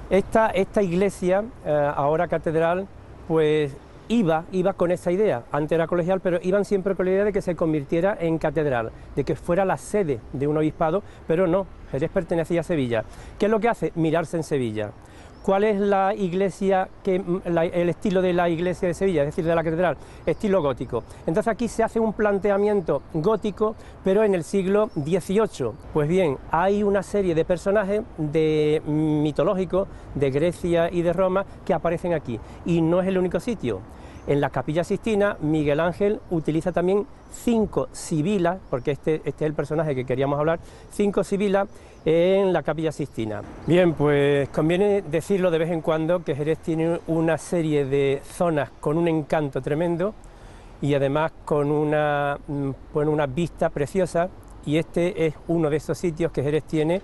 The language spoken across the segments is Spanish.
Esta iglesia, ahora catedral, pues iba con esa idea. Antes era colegial, pero iban siempre con la idea de que se convirtiera en catedral, de que fuera la sede de un obispado, pero no, Jerez pertenecía a Sevilla. ¿Qué es lo que hace? Mirarse en Sevilla. ¿Cuál es la iglesia, el estilo de la iglesia de Sevilla, es decir, de la catedral? Estilo gótico. Entonces aquí se hace un planteamiento gótico, pero en el siglo XVIII. Pues bien, hay una serie de personajes mitológicos de Grecia y de Roma que aparecen aquí, y no es el único sitio. En la Capilla Sixtina, Miguel Ángel utiliza también 5 sibilas, porque este es el personaje que queríamos hablar, 5 sibilas en la Capilla Sixtina. Bien, pues conviene decirlo de vez en cuando que Jerez tiene una serie de zonas con un encanto tremendo y además con una vista preciosa, y este es uno de esos sitios que Jerez tiene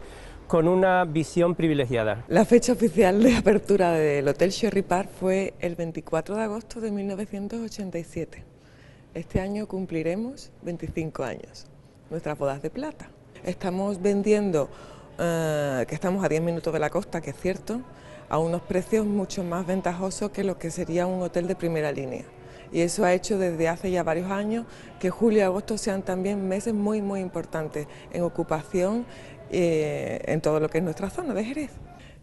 con una visión privilegiada. La fecha oficial de apertura del Hotel Sherry Park fue el 24 de agosto de 1987. Este año cumpliremos 25 años, nuestras bodas de plata. Estamos vendiendo, que estamos a 10 minutos de la costa, que es cierto, a unos precios mucho más ventajosos que lo que sería un hotel de primera línea. Y eso ha hecho desde hace ya varios años que julio y agosto sean también meses muy importantes en ocupación en todo lo que es nuestra zona de Jerez.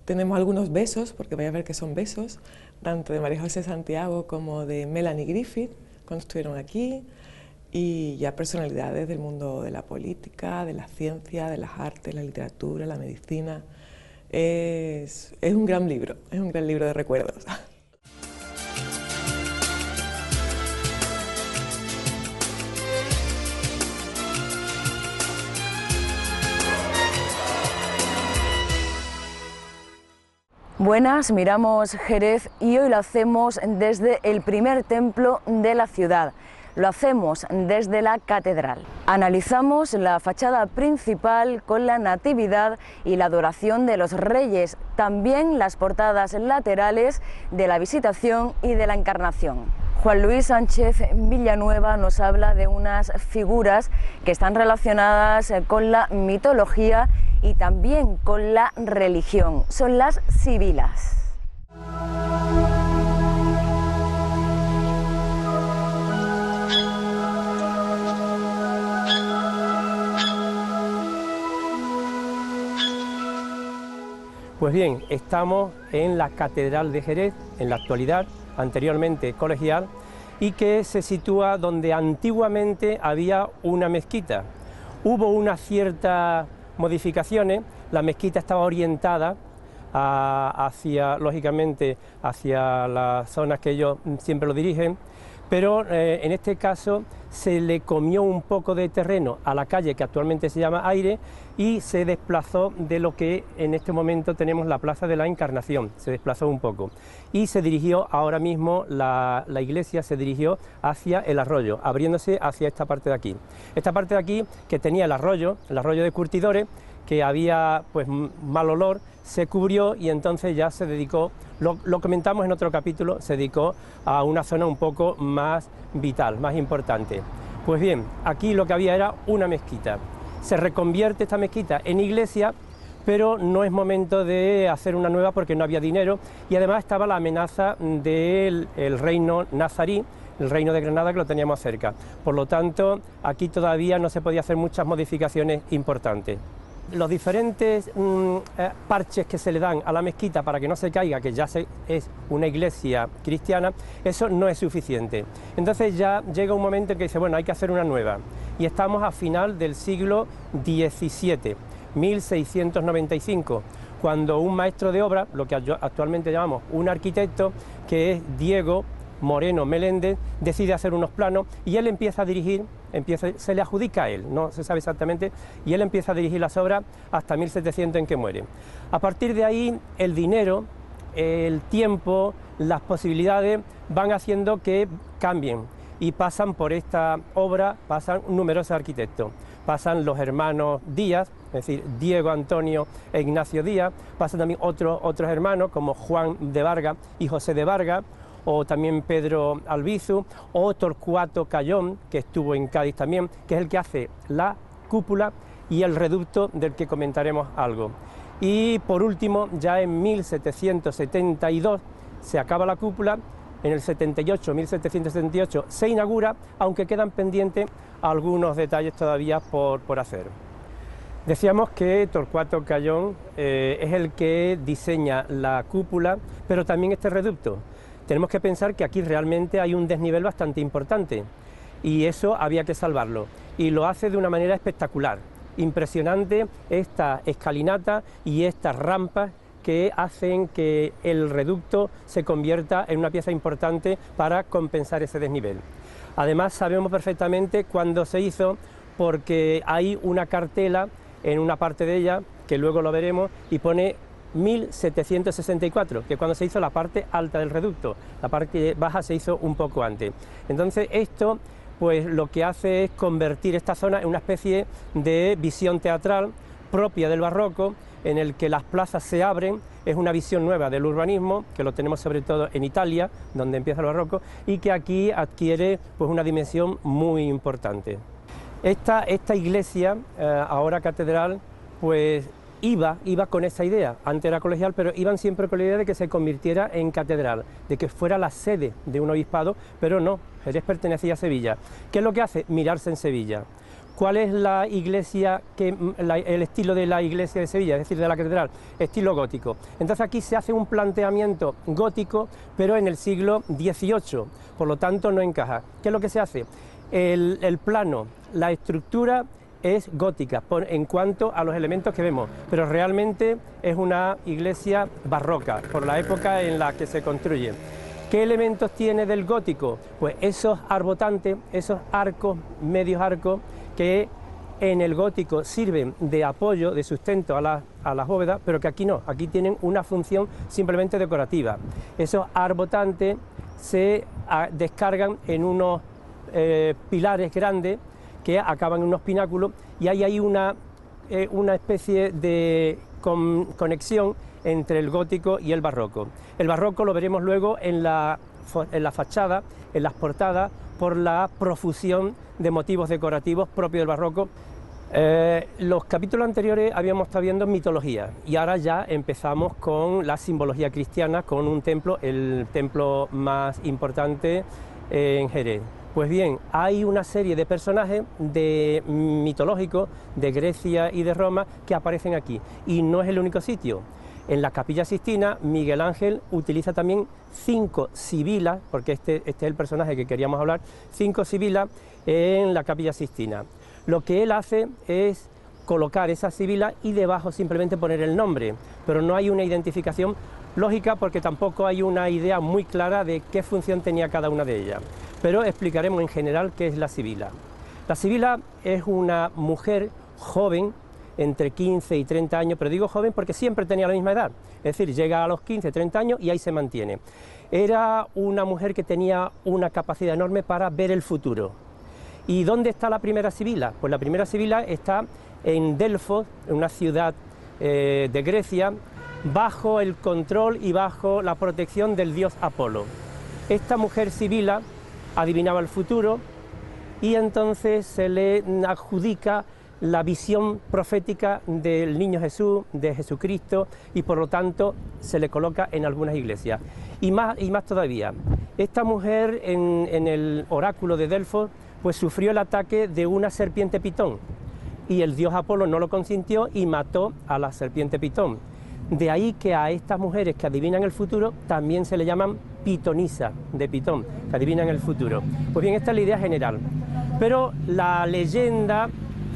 Tenemos algunos besos, porque vais a ver que son besos, tanto de María José Santiago como de Melanie Griffith, cuando estuvieron aquí, y ya personalidades del mundo de la política, de la ciencia, de las artes, la literatura, la medicina. Es un gran libro de recuerdos. Buenas, miramos Jerez y hoy lo hacemos desde el primer templo de la ciudad. Lo hacemos desde la catedral. Analizamos la fachada principal con la Natividad y la adoración de los reyes, también las portadas laterales de la Visitación y de la Encarnación. Juan Luis Sánchez Villanueva nos habla de unas figuras que están relacionadas con la mitología y también con la religión. Son las sibilas. Pues bien, estamos en la Catedral de Jerez, en la actualidad, anteriormente colegial, y que se sitúa donde antiguamente había una mezquita. Hubo unas ciertas modificaciones, la mezquita estaba orientada lógicamente, hacia las zonas que ellos siempre lo dirigen, pero en este caso se le comió un poco de terreno a la calle que actualmente se llama Aire y se desplazó de lo que en este momento tenemos la Plaza de la Encarnación, se desplazó un poco y se dirigió, ahora mismo la iglesia se dirigió hacia el arroyo, abriéndose hacia esta parte de aquí. Esta parte de aquí que tenía el arroyo de Curtidores, que había pues mal olor, se cubrió y entonces ya se dedicó, lo comentamos en otro capítulo, se dedicó a una zona un poco más vital, más importante. Pues bien, aquí lo que había era una mezquita. Se reconvierte esta mezquita en iglesia, pero no es momento de hacer una nueva porque no había dinero y además estaba la amenaza del reino nazarí, el reino de Granada, que lo teníamos cerca. Por lo tanto, aquí todavía no se podía hacer muchas modificaciones importantes. Los diferentes parches que se le dan a la mezquita para que no se caiga, que ya es una iglesia cristiana, eso no es suficiente. Entonces ya llega un momento en que dice, bueno, hay que hacer una nueva. Y estamos a final del siglo XVII, 1695, cuando un maestro de obra, lo que actualmente llamamos un arquitecto, que es Diego Moreno Meléndez, decide hacer unos planos y él empieza a dirigir, se le adjudica a él, no se sabe exactamente, y él empieza a dirigir las obras hasta 1700 en que muere. A partir de ahí el dinero, el tiempo, las posibilidades van haciendo que cambien y pasan por esta obra, pasan numerosos arquitectos. Pasan los hermanos Díaz, es decir, Diego Antonio e Ignacio Díaz, pasan también otros hermanos como Juan de Vargas y José de Vargas, o también Pedro Albizu, o Torcuato Cayón, que estuvo en Cádiz también, que es el que hace la cúpula y el reducto del que comentaremos algo. Y por último, ya en 1772 se acaba la cúpula, en el 1778 se inaugura, aunque quedan pendientes algunos detalles todavía por hacer. Decíamos que Torcuato Cayón es el que diseña la cúpula, pero también este reducto. Tenemos que pensar que aquí realmente hay un desnivel bastante importante y eso había que salvarlo, y lo hace de una manera espectacular. Impresionante esta escalinata y estas rampas que hacen que el reducto se convierta en una pieza importante para compensar ese desnivel. Además sabemos perfectamente cuándo se hizo, porque hay una cartela en una parte de ella, que luego lo veremos, y pone 1764, que es cuando se hizo la parte alta del reducto. La parte baja se hizo un poco antes. Entonces esto pues lo que hace es convertir esta zona en una especie de visión teatral propia del barroco, en el que las plazas se abren. Es una visión nueva del urbanismo, que lo tenemos sobre todo en Italia, donde empieza el barroco, y que aquí adquiere pues una dimensión muy importante. Esta iglesia, ahora catedral, pues iba con esa idea. Antes era colegial, pero iban siempre con la idea de que se convirtiera en catedral, de que fuera la sede de un obispado, pero no, Jerez pertenecía a Sevilla. ¿Qué es lo que hace? Mirarse en Sevilla. ¿Cuál es la iglesia, el estilo de la iglesia de Sevilla, es decir, de la catedral? Estilo gótico. Entonces aquí se hace un planteamiento gótico, pero en el siglo XVIII, por lo tanto no encaja. ¿Qué es lo que se hace? El plano, la estructura es gótica en cuanto a los elementos que vemos, pero realmente es una iglesia barroca, por la época en la que se construye. ¿Qué elementos tiene del gótico? Pues esos arbotantes, esos arcos, medios arcos, que en el gótico sirven de apoyo, de sustento a las bóvedas, pero que aquí no, aquí tienen una función simplemente decorativa. Esos arbotantes se descargan en unos pilares grandes que acaban en unos pináculos, y hay ahí una especie de conexión entre el gótico y el barroco. El barroco lo veremos luego en la fachada, en las portadas, por la profusión de motivos decorativos propios del barroco. Los capítulos anteriores habíamos estado viendo mitología, y ahora ya empezamos con la simbología cristiana, con un templo, el templo más importante en Jerez. Pues bien, hay una serie de personajes mitológicos de Grecia y de Roma que aparecen aquí, y no es el único sitio. En la Capilla Sixtina, Miguel Ángel utiliza también 5 sibilas, porque este es el personaje que queríamos hablar, 5 sibilas en la Capilla Sixtina. Lo que él hace es colocar esas sibilas y debajo simplemente poner el nombre, pero no hay una identificación lógica, porque tampoco hay una idea muy clara de qué función tenía cada una de ellas. Pero explicaremos en general qué es la sibila. La sibila es una mujer joven, entre 15 y 30 años, pero digo joven porque siempre tenía la misma edad, es decir, llega a los 15, 30 años y ahí se mantiene. Era una mujer que tenía una capacidad enorme para ver el futuro. ¿Y dónde está la primera sibila? Pues la primera sibila está en Delfos, en una ciudad de Grecia, bajo el control y bajo la protección del dios Apolo. Esta mujer sibila adivinaba el futuro, y entonces se le adjudica la visión profética del niño Jesús, de Jesucristo, y por lo tanto se le coloca en algunas iglesias. Y más todavía, esta mujer en el oráculo de Delfos pues sufrió el ataque de una serpiente pitón, y el dios Apolo no lo consintió y mató a la serpiente pitón. De ahí que a estas mujeres que adivinan el futuro también se le llaman pitonisa, de Pitón, que adivinan el futuro. Pues bien, esta es la idea general, pero la leyenda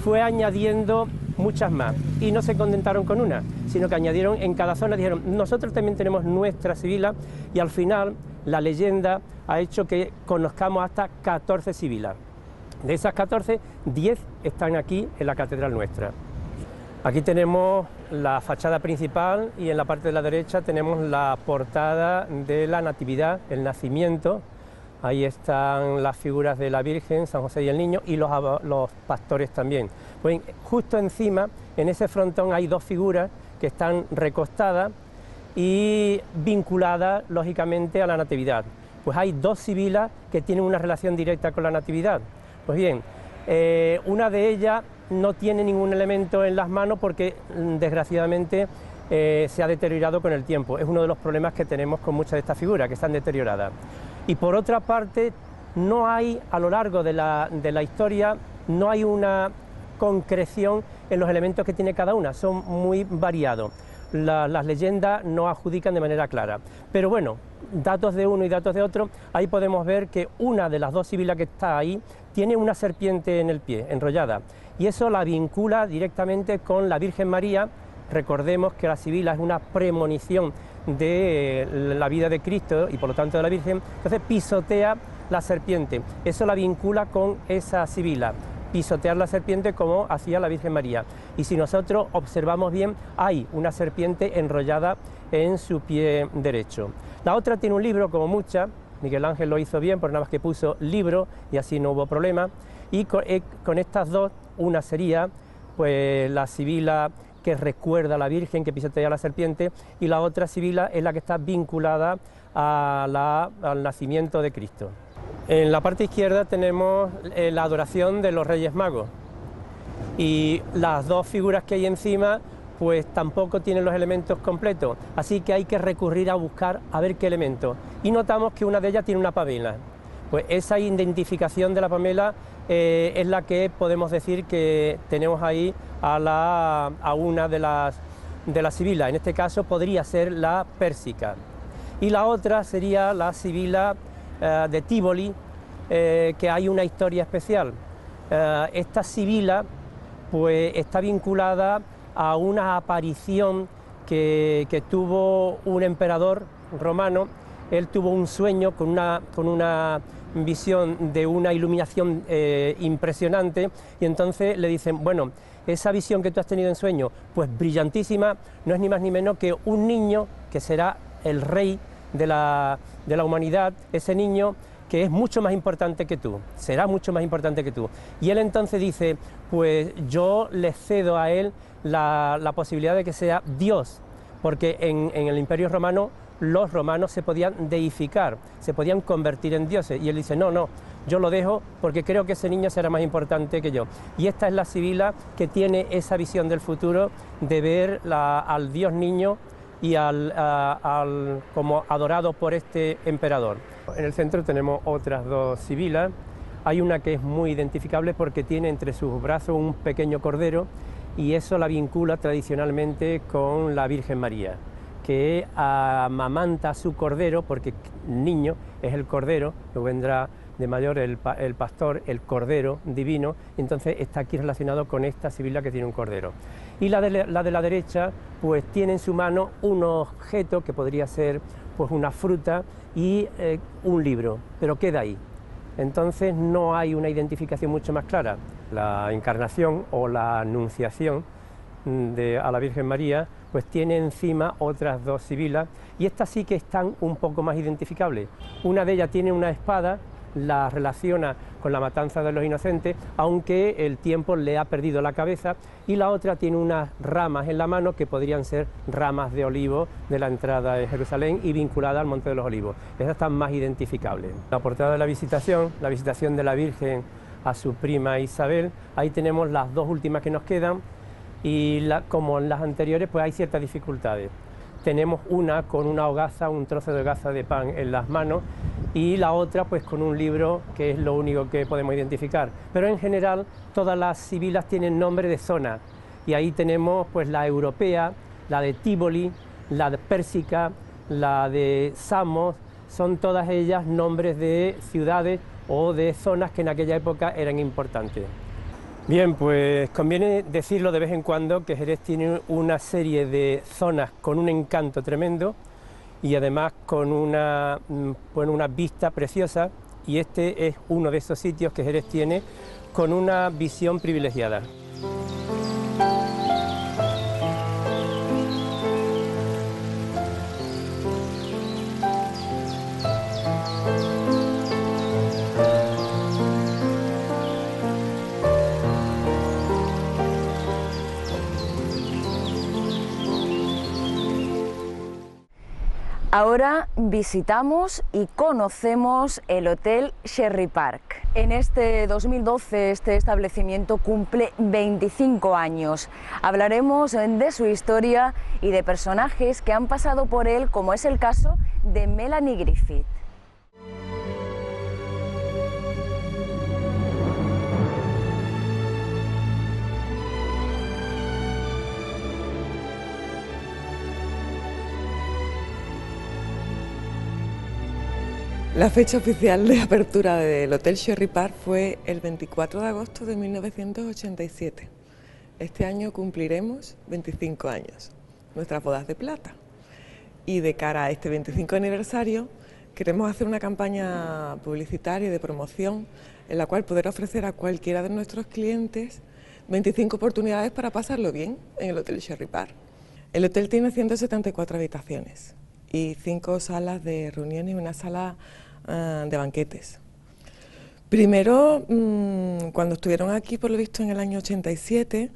fue añadiendo muchas más, y no se contentaron con una, sino que añadieron en cada zona, dijeron, nosotros también tenemos nuestra sibila, y al final la leyenda ha hecho que conozcamos hasta 14 sibilas. De esas 14, 10 están aquí en la catedral nuestra. Aquí tenemos la fachada principal, y en la parte de la derecha tenemos la portada de la Natividad, el nacimiento. Ahí están las figuras de la Virgen, San José y el Niño, y los pastores también. Pues justo encima, en ese frontón, hay 2 figuras que están recostadas y vinculadas, lógicamente, a la Natividad. Pues hay 2 sibilas que tienen una relación directa con la Natividad. Pues bien, una de ellas no tiene ningún elemento en las manos porque, desgraciadamente, se ha deteriorado con el tiempo. Es uno de los problemas que tenemos con muchas de estas figuras, que están deterioradas. Y por otra parte, no hay, a lo largo de la historia, no hay una concreción en los elementos que tiene cada una, son muy variados. Las leyendas no adjudican de manera clara. Pero bueno, datos de uno y datos de otro, ahí podemos ver que una de las dos sibilas que está ahí tiene una serpiente en el pie, enrollada, y eso la vincula directamente con la Virgen María. Recordemos que la sibila es una premonición de la vida de Cristo y por lo tanto de la Virgen, entonces pisotea la serpiente, eso la vincula con esa sibila, pisotear la serpiente como hacía la Virgen María. Y si nosotros observamos bien, hay una serpiente enrollada en su pie derecho. La otra tiene un libro, como muchas, Miguel Ángel lo hizo bien, por nada más que puso libro y así no hubo problema. Y con estas dos, una sería pues la sibila que recuerda a la Virgen que pisotea la serpiente, y la otra sibila es la que está vinculada al nacimiento de Cristo. En la parte izquierda tenemos la adoración de los Reyes Magos, y las dos figuras que hay encima pues tampoco tienen los elementos completos, así que hay que recurrir a buscar a ver qué elementos, y notamos que una de ellas tiene una pamela. Pues esa identificación de la pamela es la que podemos decir que tenemos ahí a una de las sibilas. En este caso podría ser la pérsica, y la otra sería la sibila de Tívoli, que hay una historia especial. Esta sibila pues está vinculada a una aparición que tuvo un emperador romano. Él tuvo un sueño con una visión de una iluminación impresionante, y entonces le dicen, bueno, esa visión que tú has tenido en sueño, pues brillantísima, no es ni más ni menos que un niño que será el rey de la humanidad, ese niño que es mucho más importante que tú, será mucho más importante que tú. Y él entonces dice, pues yo le cedo a él la posibilidad de que sea Dios, porque en el Imperio Romano los romanos se podían deificar, se podían convertir en dioses, y él dice, no, no, yo lo dejo porque creo que ese niño será más importante que yo. Y esta es la sibila que tiene esa visión del futuro de ver al Dios niño y como adorado por este emperador. En el centro tenemos otras dos sibilas. Hay una que es muy identificable porque tiene entre sus brazos un pequeño cordero, y eso la vincula tradicionalmente con la Virgen María, que amamanta a su cordero, porque niño es el cordero, luego vendrá de mayor el pastor, el cordero divino, y entonces está aquí relacionado con esta sibila que tiene un cordero. Y la de la derecha pues tiene en su mano un objeto que podría ser pues una fruta y un libro, pero queda ahí. Entonces no hay una identificación mucho más clara. La encarnación o la anunciación a la Virgen María pues tiene encima otras dos sibilas, y estas sí que están un poco más identificables. Una de ellas tiene una espada, la relaciona con la matanza de los inocentes, aunque el tiempo le ha perdido la cabeza, y la otra tiene unas ramas en la mano que podrían ser ramas de olivo de la entrada de Jerusalén y vinculada al Monte de los Olivos. Esas están más identificables. La portada de la visitación de la Virgen a su prima Isabel, ahí tenemos las dos últimas que nos quedan, y como en las anteriores pues hay ciertas dificultades. Tenemos una con una hogaza, un trozo de hogaza de pan en las manos, y la otra pues con un libro, que es lo único que podemos identificar. Pero en general todas las sibilas tienen nombre de zona, y ahí tenemos pues la europea, la de Tívoli, la de Pérsica, la de Samos, son todas ellas nombres de ciudades o de zonas que en aquella época eran importantes. Bien, pues conviene decirlo de vez en cuando que Jerez tiene una serie de zonas con un encanto tremendo, y además con una vista preciosa, y este es uno de esos sitios que Jerez tiene con una visión privilegiada. Ahora visitamos y conocemos el Hotel Sherry Park. En este 2012 este establecimiento cumple 25 años. Hablaremos de su historia y de personajes que han pasado por él, como es el caso de Melanie Griffith. La fecha oficial de apertura del Hotel Sherry Park fue el 24 de agosto de 1987. Este año cumpliremos 25 años, nuestras bodas de plata. Y de cara a este 25 aniversario queremos hacer una campaña publicitaria y de promoción en la cual poder ofrecer a cualquiera de nuestros clientes 25 oportunidades para pasarlo bien en el Hotel Sherry Park. El hotel tiene 174 habitaciones y 5 salas de reuniones y una sala de banquetes. Primero, cuando estuvieron aquí, por lo visto en el año 87,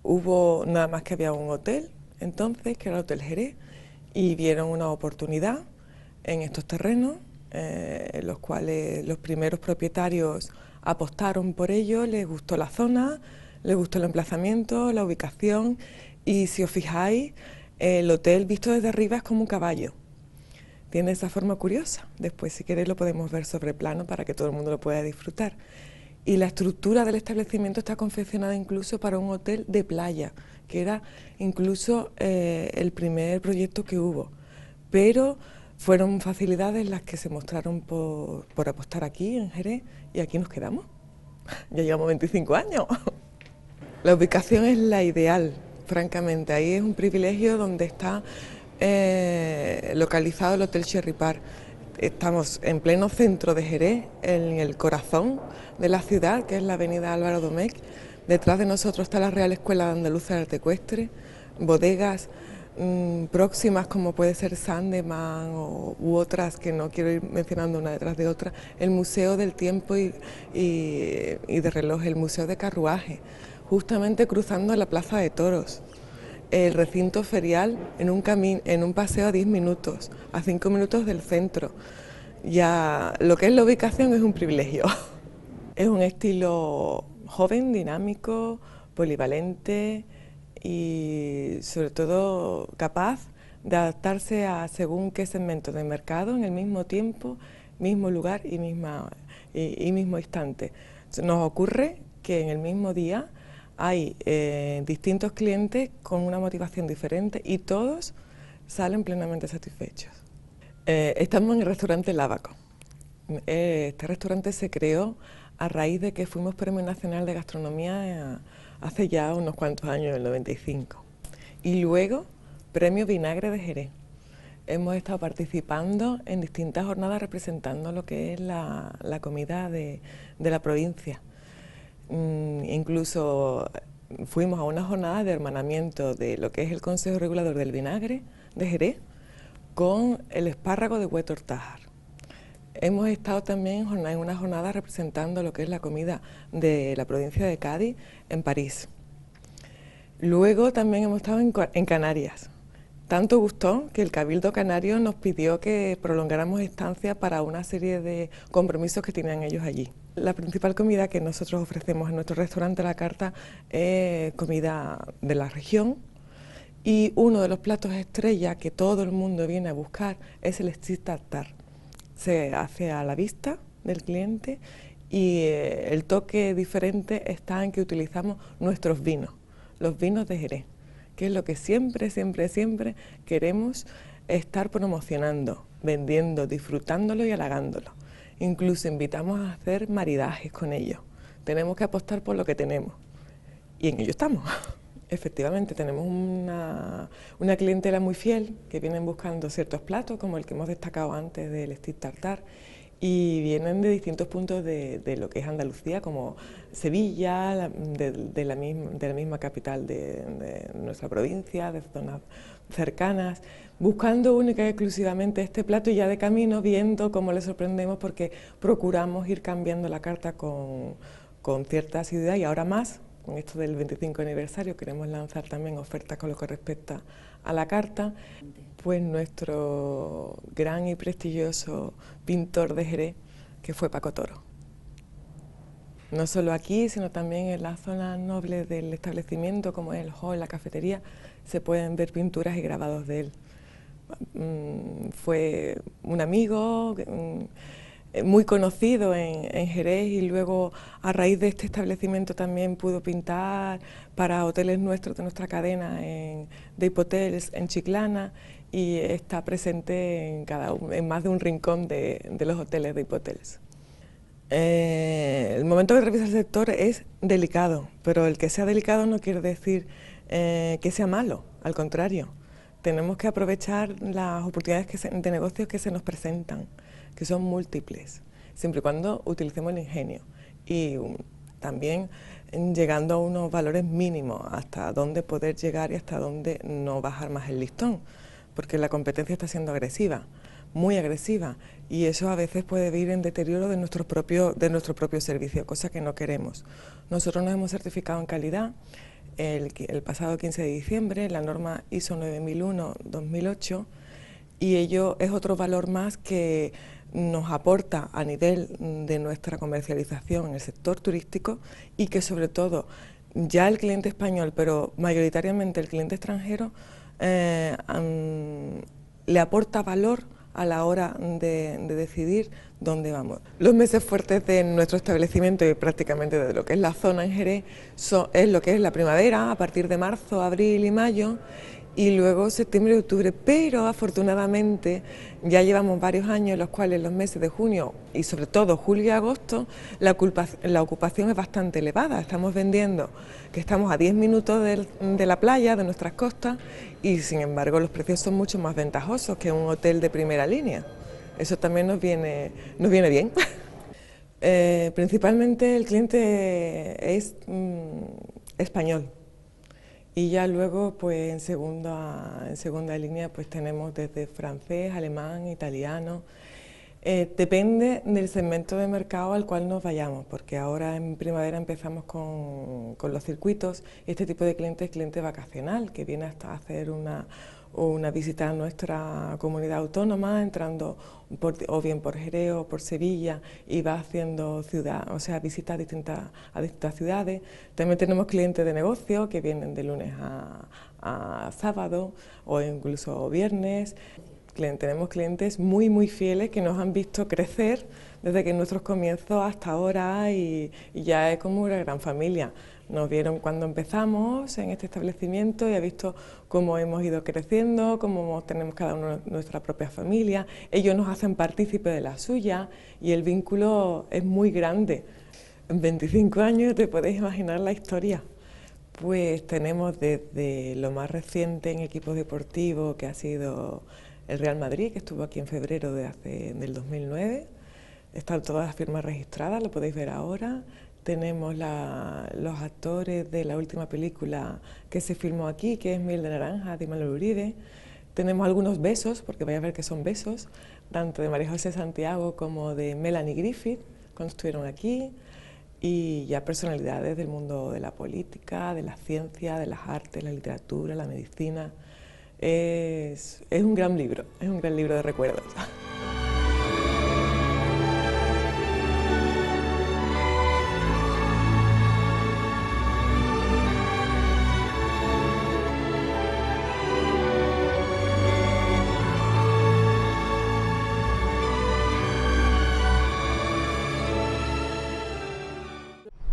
hubo nada más que había un hotel, entonces, que era el Hotel Jerez, y vieron una oportunidad en estos terrenos, en los cuales los primeros propietarios apostaron por ello, les gustó la zona, les gustó el emplazamiento, la ubicación, y si os fijáis, el hotel visto desde arriba es como un caballo. Tiene esa forma curiosa. Después, si queréis, lo podemos ver sobre plano para que todo el mundo lo pueda disfrutar. Y la estructura del establecimiento está confeccionada incluso para un hotel de playa, que era incluso el primer proyecto que hubo. Pero fueron facilidades las que se mostraron por apostar aquí en Jerez, y aquí nos quedamos. Ya llevamos 25 años. La ubicación es la ideal, francamente. Ahí es un privilegio donde está localizado el Hotel Sherry Park. Estamos en pleno centro de Jerez, en el corazón de la ciudad, que es la avenida Álvaro Domecq. Detrás de nosotros está la Real Escuela de Andaluza de Arte Ecuestre, bodegas próximas como puede ser Sandeman u otras que no quiero ir mencionando una detrás de otra, el Museo del Tiempo y de Reloj, el Museo de Carruaje, justamente cruzando la Plaza de Toros. El recinto ferial en un paseo a 10 minutos, a 5 minutos del centro. Ya lo que es la ubicación es un privilegio. Es un estilo joven, dinámico, polivalente y sobre todo capaz de adaptarse a según qué segmento de mercado en el mismo tiempo, mismo lugar y mismo instante. Nos ocurre que en el mismo día hay distintos clientes con una motivación diferente y todos salen plenamente satisfechos. Estamos en el restaurante Lábaco. Este restaurante se creó a raíz de que fuimos Premio Nacional de Gastronomía hace ya unos cuantos años, en el 95. Y luego Premio Vinagre de Jerez. Hemos estado participando en distintas jornadas representando lo que es la comida de la provincia. Incluso fuimos a una jornada de hermanamiento de lo que es el Consejo Regulador del Vinagre de Jerez con el espárrago de Huétor Tájar. Hemos estado también en una jornada representando lo que es la comida de la provincia de Cádiz en París. Luego también hemos estado en Canarias. Tanto gustó que el Cabildo Canario nos pidió que prolongáramos estancia para una serie de compromisos que tenían ellos allí. La principal comida que nosotros ofrecemos en nuestro restaurante a la carta es comida de la región, y uno de los platos estrella que todo el mundo viene a buscar es el steak tartar. Se hace a la vista del cliente y el toque diferente está en que utilizamos nuestros vinos, los vinos de Jerez, que es lo que siempre queremos estar promocionando, vendiendo, disfrutándolo y halagándolo. Incluso invitamos a hacer maridajes con ellos. Tenemos que apostar por lo que tenemos y en ello estamos. Efectivamente, tenemos una clientela muy fiel que vienen buscando ciertos platos, como el que hemos destacado antes del steak tartar, y vienen de distintos puntos de lo que es Andalucía, como Sevilla, de la misma capital de nuestra provincia, de zonas cercanas, buscando única y exclusivamente este plato, y ya de camino viendo cómo les sorprendemos, porque procuramos ir cambiando la carta con cierta asiduidad, y ahora más, con esto del 25 aniversario, queremos lanzar también ofertas con lo que respecta a la carta, pues nuestro gran y prestigioso pintor de Jerez, que fue Paco Toro. No solo aquí, sino también en las zonas nobles del establecimiento, como es el hall, la cafetería, se pueden ver pinturas y grabados de él. Fue un amigo muy conocido en Jerez, y luego a raíz de este establecimiento también pudo pintar para hoteles nuestros de nuestra cadena de Hipotels en Chiclana, y está presente en más de un rincón de los hoteles de Hipotels. El momento que atraviesa el sector es delicado, pero el que sea delicado no quiere decir que sea malo, al contrario. Tenemos que aprovechar las oportunidades de negocios que se nos presentan, que son múltiples, siempre y cuando utilicemos el ingenio y también llegando a unos valores mínimos, hasta dónde poder llegar y hasta dónde no bajar más el listón, porque la competencia está siendo agresiva, muy agresiva, y eso a veces puede ir en deterioro de nuestro propio servicio, cosa que no queremos. Nosotros nos hemos certificado en calidad el pasado 15 de diciembre, la norma ISO 9001-2008, y ello es otro valor más que nos aporta a nivel de nuestra comercialización en el sector turístico, y que sobre todo ya el cliente español, pero mayoritariamente el cliente extranjero, le aporta valor a la hora de decidir dónde vamos. Los meses fuertes de nuestro establecimiento y prácticamente de lo que es la zona en Jerez es lo que es la primavera, a partir de marzo, abril y mayo, y luego septiembre y octubre, pero afortunadamente ya llevamos varios años en los cuales los meses de junio y sobre todo julio y agosto la ocupación es bastante elevada. Estamos vendiendo que estamos a 10 minutos de la playa, de nuestras costas, y sin embargo los precios son mucho más ventajosos que un hotel de primera línea. Eso también nos viene bien. Principalmente el cliente es español. Y ya luego, pues en segunda línea, pues tenemos desde francés, alemán, italiano. Depende del segmento de mercado al cual nos vayamos, porque ahora en primavera empezamos con los circuitos. Este tipo de cliente es cliente vacacional, que viene hasta a hacer una visita a nuestra comunidad autónoma, entrando o bien por Jerez o por Sevilla, y va haciendo visitas a distintas ciudades. También tenemos clientes de negocio que vienen de lunes a sábado o incluso viernes. Tenemos clientes muy fieles que nos han visto crecer desde que nuestros comienzos hasta ahora, y ya es como una gran familia. Nos vieron cuando empezamos en este establecimiento y ha visto cómo hemos ido creciendo, cómo tenemos cada uno nuestra propia familia. Ellos nos hacen partícipe de la suya y el vínculo es muy grande. En 25 años te podéis imaginar la historia. Pues tenemos desde lo más reciente en equipos deportivos, que ha sido el Real Madrid, que estuvo aquí en febrero del 2009. Están todas las firmas registradas, lo podéis ver ahora. Tenemos los actores de la última película que se filmó aquí, que es Miel de Naranja, de Imanol Uribe. Tenemos algunos besos, porque vais a ver que son besos, tanto de María José Santiago como de Melanie Griffith, cuando estuvieron aquí, y ya personalidades del mundo de la política, de la ciencia, de las artes, la literatura, la medicina. Es un gran libro de recuerdos.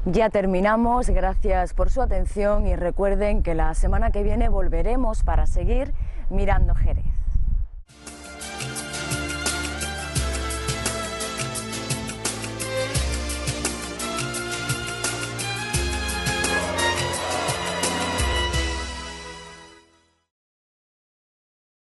Ya terminamos, gracias por su atención y recuerden que la semana que viene volveremos para seguir mirando Jerez.